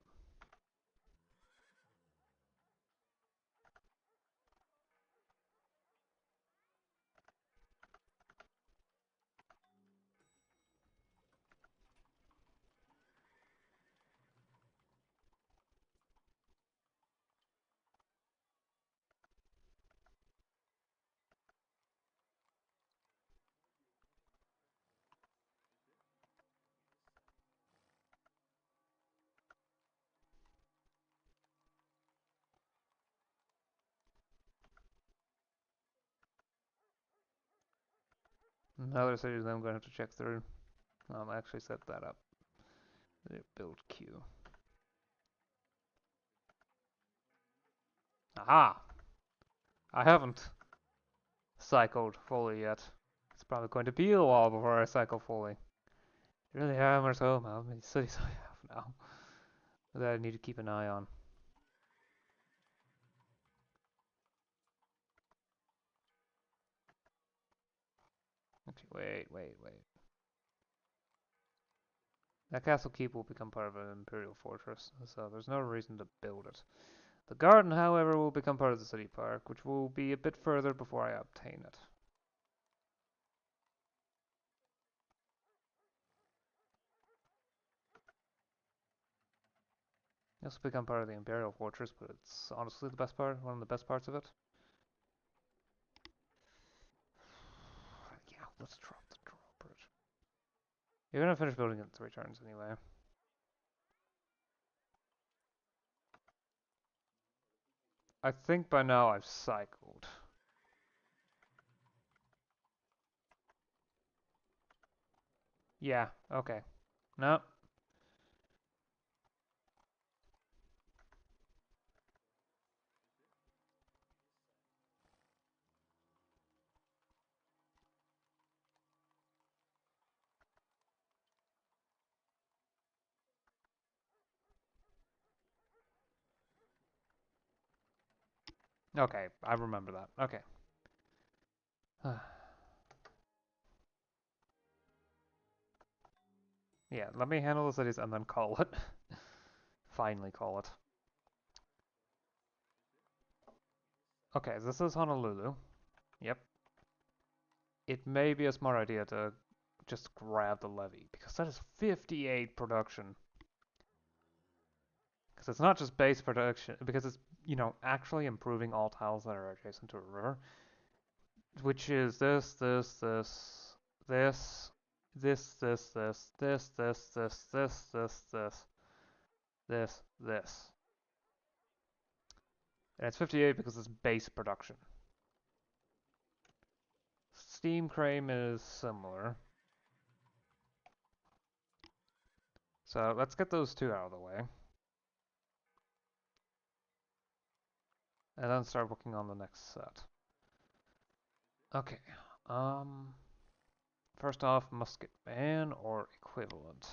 Another cities I'm going to have to check through. I'll actually set that up. Build queue. Aha! I haven't cycled fully yet. It's probably going to be a while before I cycle fully. Really hammers home how many cities I have now that I need to keep an eye on. Okay, wait. That castle keep will become part of an imperial fortress, so there's no reason to build it. The garden, however, will become part of the city park, which will be a bit further before I obtain it. This will become part of the imperial fortress, but it's honestly the best part, one of the best parts of it. Yeah, let's drop the drawbridge. You're gonna finish building it in 3 turns anyway. I think by now I've cycled. Yeah, okay. No. Okay, I remember that. Okay. Yeah, let me handle the cities and then call it. Finally call it. Okay, this is Honolulu. Yep. It may be a smart idea to just grab the levy, because that is 58 production. Because it's not just base production, because it's, actually improving all tiles that are adjacent to a river. Which is this, this, this, this, this, this, this, this, this, this, this, this, this. And it's 58 because it's base production. Steam Crane is similar. So let's get those two out of the way. And then start working on the next set. Okay. First off, Musketman or equivalent.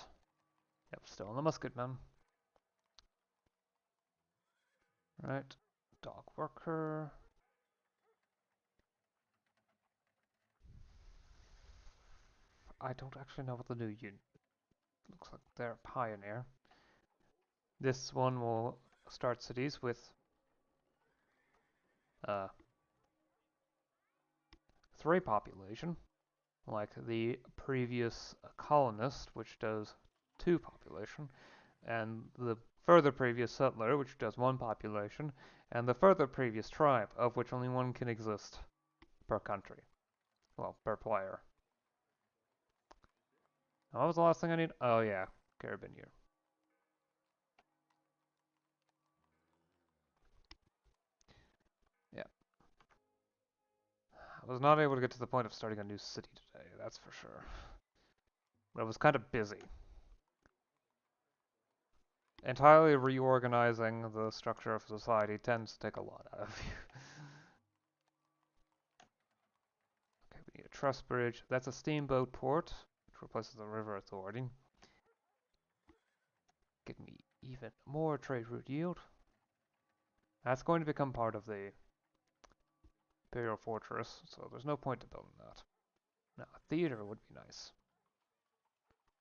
Yep, still on the Musketman. Right. Dog Worker. I don't actually know what the new unit looks like. They're Pioneer. This one will start cities with uh, 3 population, like the previous colonist, which does 2 population, and the further previous settler, which does 1 population, and the further previous tribe, of which only 1 can exist per country. Well, per player. Now, what was the last thing I need? Oh yeah, Carabinier. Yeah. I was not able to get to the point of starting a new city today, that's for sure. But I was kind of busy. Entirely reorganizing the structure of society tends to take a lot out of you. Okay, we need a truss bridge. That's a steamboat port, which replaces the river authority. Give me even more trade route yield. That's going to become part of the Imperial Fortress, so there's no point to building that. Now, a theater would be nice.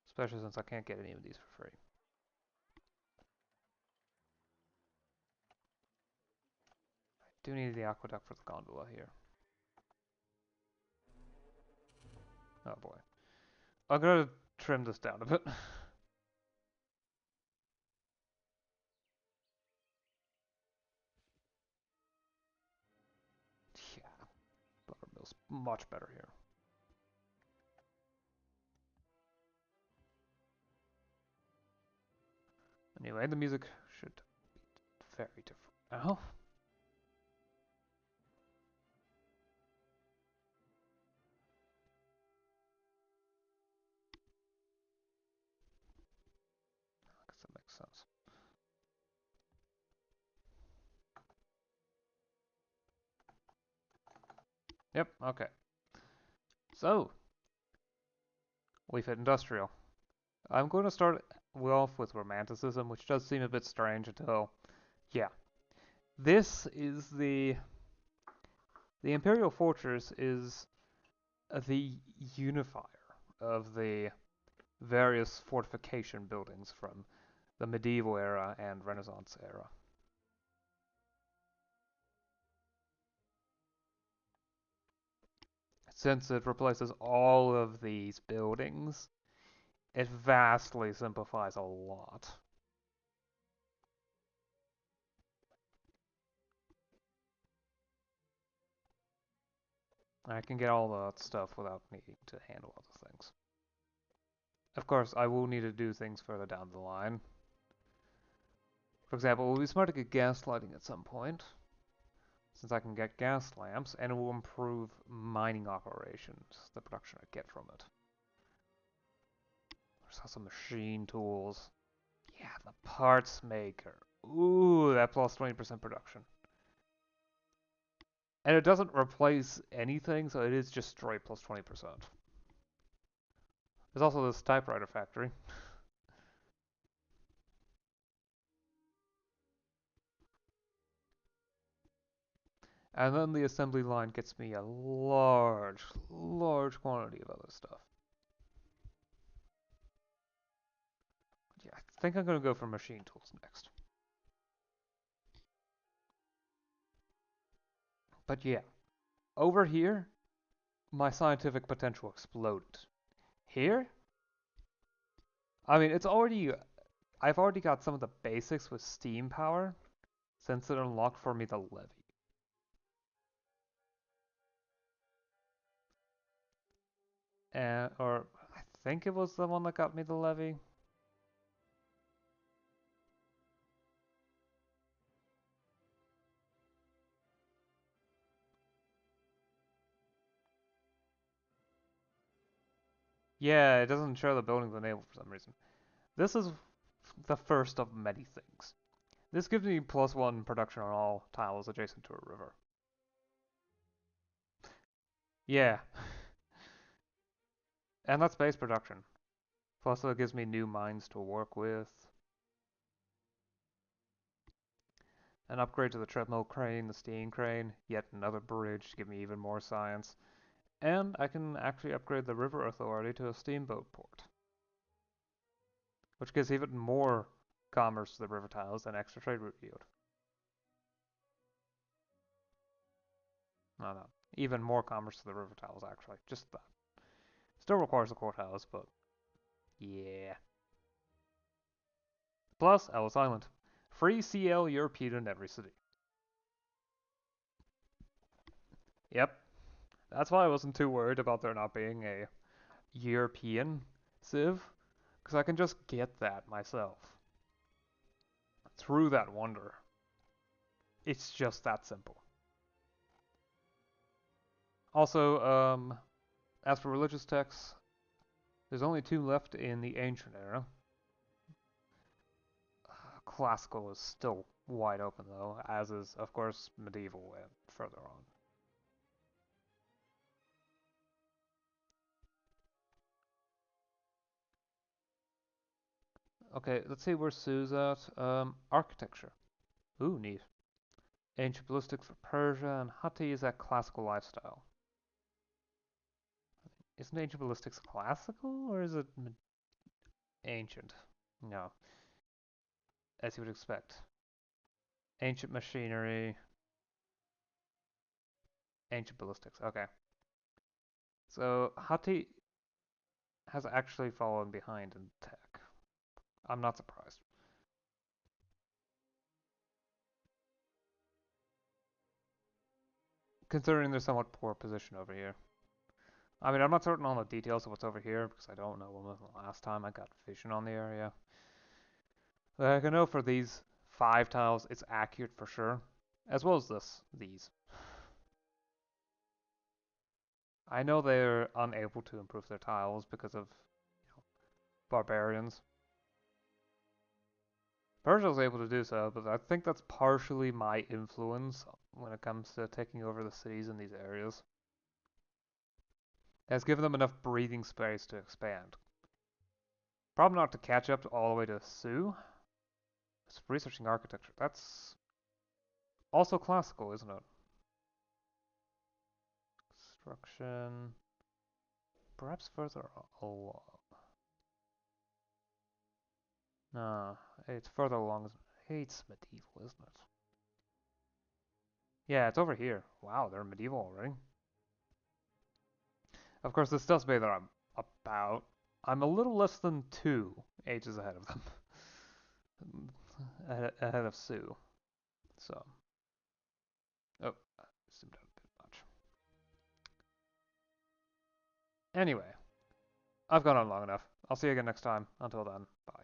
Especially since I can't get any of these for free. I do need the aqueduct for the gondola here. Oh boy. I'm gonna trim this down a bit. Yeah, buttermilk's much better here. Anyway, the music should be very different now. makes sense. Yep, okay. So, we've hit industrial. I'm going to start off with romanticism, which does seem a bit strange until, yeah. This is the Imperial Fortress is the unifier of the various fortification buildings from the medieval era and Renaissance era. Since it replaces all of these buildings, it vastly simplifies a lot. I can get all that stuff without needing to handle other things. Of course, I will need to do things further down the line. For example, it will be smart to get gas lighting at some point, since I can get gas lamps, and it will improve mining operations, the production I get from it. There's also machine tools. Yeah, the parts maker. Ooh, that plus 20% production. And it doesn't replace anything, so it is just straight plus 20%. There's also this typewriter factory. And then the assembly line gets me a large, large quantity of other stuff. Yeah, I think I'm going to go for machine tools next. But yeah, over here, my scientific potential exploded. Here, I mean, I've already got some of the basics with steam power since it unlocked for me the levy. Or I think it was the one that got me the levy. Yeah, it doesn't show the building's enabled for some reason. This is the first of many things. This gives me +1 production on all tiles adjacent to a river. Yeah, and that's base production. Plus it gives me new mines to work with. An upgrade to the treadmill crane, the steam crane, yet another bridge to give me even more science. And I can actually upgrade the river authority to a steamboat port, which gives even more commerce to the river tiles and extra trade route yield. No, no, even more commerce to the river tiles actually. Just that. Still requires a courthouse, but yeah. Plus, Ellis Island. Free CL European in every city. Yep. That's why I wasn't too worried about there not being a European Civ, because I can just get that myself. Through that wonder. It's just that simple. Also, as for religious texts, there's only 2 left in the ancient era. Classical is still wide open though, as is, of course, medieval and further on. Okay, let's see where Sue's at. Architecture. Ooh, neat. Ancient ballistics for Persia, and Hatti is that classical lifestyle. Isn't ancient ballistics classical, or is it ancient? No, as you would expect. Ancient machinery, ancient ballistics. Okay. So Hatti has actually fallen behind in tech. I'm not surprised. Considering their somewhat poor position over here. I mean, I'm not certain on the details of what's over here because I don't know when was the last time I got vision on the area. But I can know for these 5 tiles, it's accurate for sure. As well as these. I know they're unable to improve their tiles because of barbarians. Persia was able to do so, but I think that's partially my influence when it comes to taking over the cities in these areas. It has given them enough breathing space to expand. Problem not to catch up to all the way to Sue. It's researching architecture. That's also classical, isn't it? Construction. Perhaps further along. No, it's further along. It's medieval, isn't it? Yeah, it's over here. Wow, they're medieval already. Of course, this does mean that I'm a little less than 2 ages ahead of them. ahead of Sue. So, oh, I zoomed out a bit much. Anyway, I've gone on long enough. I'll see you again next time. Until then, bye.